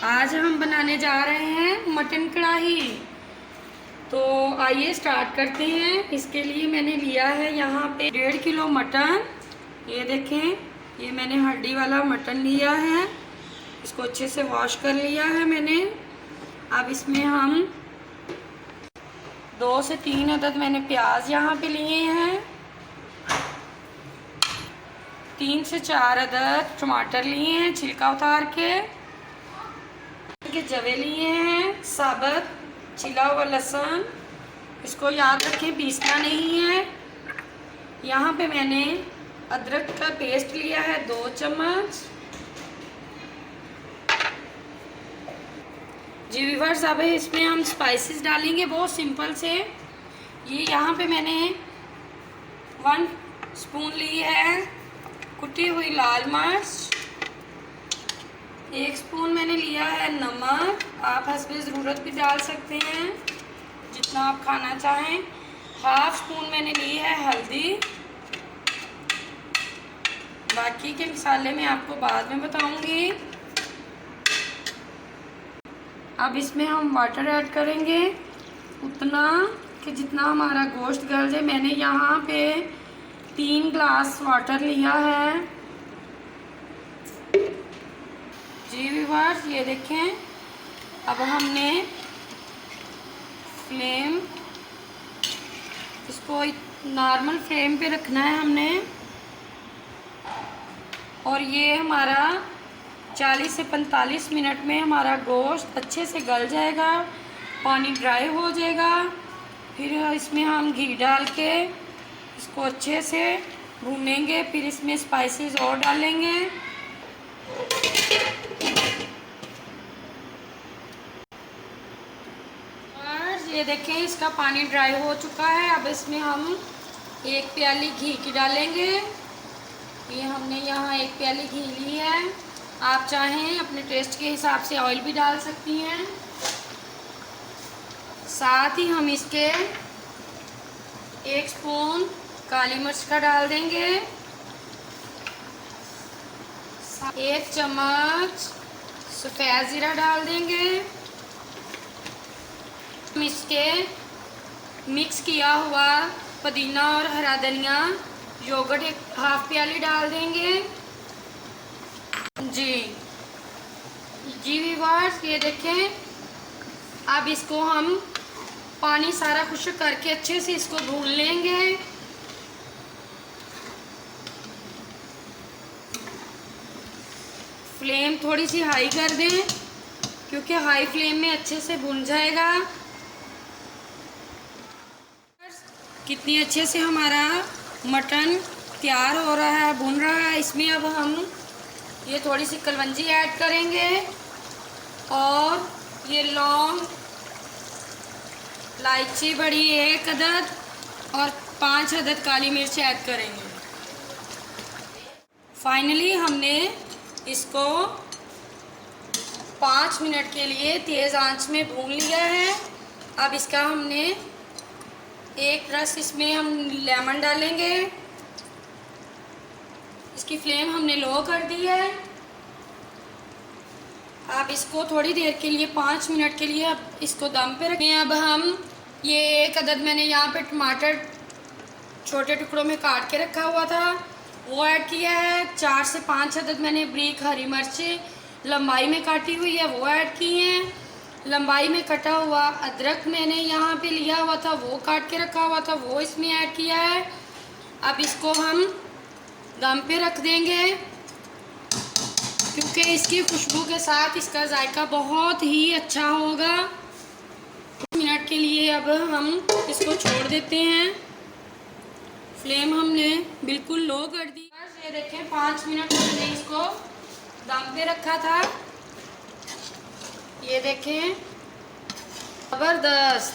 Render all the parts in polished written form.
आज हम बनाने जा रहे हैं मटन कढ़ाई। तो आइए स्टार्ट करते हैं। इसके लिए मैंने लिया है यहाँ पे 1.5 किलो मटन। ये देखें, ये मैंने हड्डी वाला मटन लिया है। इसको अच्छे से वॉश कर लिया है मैंने। अब इसमें हम 2 से 3 अदद मैंने प्याज यहाँ पे लिए हैं। 3 से 4 अदद टमाटर लिए हैं छिलका उतार के जवे लिए हैं। साबुत छिला हुआ लहसुन, इसको याद रखें पीसना नहीं है। यहाँ पे मैंने अदरक का पेस्ट लिया है 2 चम्मच। जी व्यूअर्स, अब इसमें हम स्पाइसेस डालेंगे बहुत सिंपल से। ये यहाँ पे मैंने 1 स्पून ली है कुटी हुई लाल मिर्च। 1 स्पून मैंने लिया है नमक, आप हस्बे ज़रूरत भी डाल सकते हैं जितना आप खाना चाहें। 1/2 स्पून मैंने ली है हल्दी। बाकी के मसाले मैं आपको बाद में बताऊंगी। अब इसमें हम वाटर ऐड करेंगे उतना कि जितना हमारा गोश्त गल जाए। मैंने यहाँ पे 3 ग्लास वाटर लिया है। जी व्यूअर्स, ये देखें। अब हमने फ्लेम इसको नॉर्मल फ्लेम पे रखना है हमने। और ये हमारा 40 से 45 मिनट में हमारा गोश्त अच्छे से गल जाएगा, पानी ड्राई हो जाएगा। फिर इसमें हम घी डाल के इसको अच्छे से भूनेंगे। फिर इसमें स्पाइसेस और डालेंगे। ये देखें, इसका पानी ड्राई हो चुका है। अब इसमें हम 1 प्याली घी की डालेंगे। ये हमने यहाँ 1 प्याली घी ली है। आप चाहें अपने टेस्ट के हिसाब से ऑयल भी डाल सकती हैं। साथ ही हम इसके 1 स्पून काली मिर्च का डाल देंगे। 1 चम्मच सफ़ेद ज़ीरा डाल देंगे। हम इसके मिक्स किया हुआ पुदीना और हरा धनिया योगर्ट 1/2 प्याली डाल देंगे। जी व्यूअर्स, ये देखें। अब इसको हम पानी सारा खुश्क करके अच्छे से इसको भून लेंगे। फ्लेम थोड़ी सी हाई कर दें क्योंकि हाई फ्लेम में अच्छे से भून जाएगा। कितनी अच्छे से हमारा मटन तैयार हो रहा है, भून रहा है। इसमें अब हम ये थोड़ी सी कलवंजी ऐड करेंगे और ये लौंग, इलायची बड़ी 1 अदद और 5 अदद काली मिर्च ऐड करेंगे। फाइनली हमने इसको 5 मिनट के लिए तेज़ आंच में भून लिया है। अब इसका हमने 1 रस इसमें हम लेमन डालेंगे। इसकी फ्लेम हमने लो कर दी है। अब इसको थोड़ी देर के लिए 5 मिनट के लिए अब इसको दम पे रखें। अब हम ये 1 अदद मैंने यहाँ पे टमाटर छोटे टुकड़ों में काट के रखा हुआ था वो ऐड किया है। 4 से 5 अदद मैंने बारीक हरी मिर्चें लंबाई में काटी हुई है वो ऐड की हैं। लंबाई में कटा हुआ अदरक मैंने यहाँ पे लिया हुआ था वो काट के रखा हुआ था वो इसमें ऐड किया है। अब इसको हम दम पे रख देंगे क्योंकि इसकी खुशबू के साथ इसका जायका बहुत ही अच्छा होगा। 5 मिनट के लिए अब हम इसको छोड़ देते हैं। फ्लेम हमने बिल्कुल लो कर दी। बस ये देखें, 5 मिनट हमने इसको दम पे रखा था। ये देखें, ज़बरदस्त।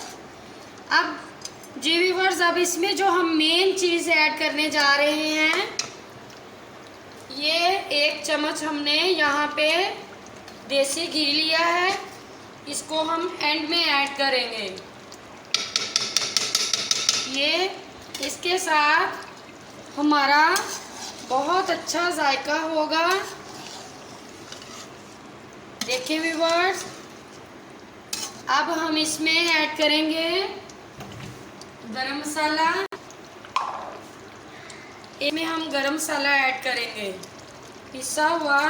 अब जी व्यूअर्स, अब इसमें जो हम मेन चीज़ ऐड करने जा रहे हैं, ये 1 चम्मच हमने यहाँ पे देसी घी लिया है। इसको हम एंड में ऐड करेंगे। ये इसके साथ हमारा बहुत अच्छा जायका होगा। देखिए व्यूअर्स, अब हम इसमें ऐड करेंगे गरम मसाला। इसमें हम गरम मसाला ऐड करेंगे, पिसा हुआ।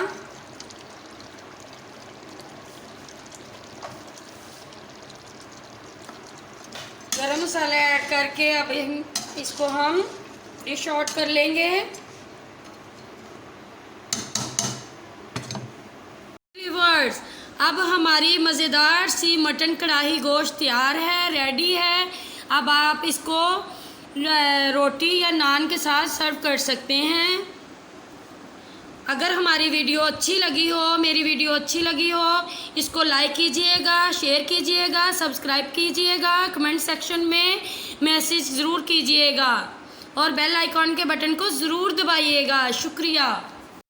गरम मसाला ऐड करके अब इसको हम डिश आउट कर लेंगे। व्यूअर्स, अब हमारी मज़ेदार सी मटन कढ़ाई गोश्त तैयार है, रेडी है। अब आप इसको रोटी या नान के साथ सर्व कर सकते हैं। अगर हमारी वीडियो अच्छी लगी हो, मेरी वीडियो अच्छी लगी हो, इसको लाइक कीजिएगा, शेयर कीजिएगा, सब्सक्राइब कीजिएगा, कमेंट सेक्शन में मैसेज ज़रूर कीजिएगा और बेल आइकॉन के बटन को ज़रूर दबाइएगा। शुक्रिया।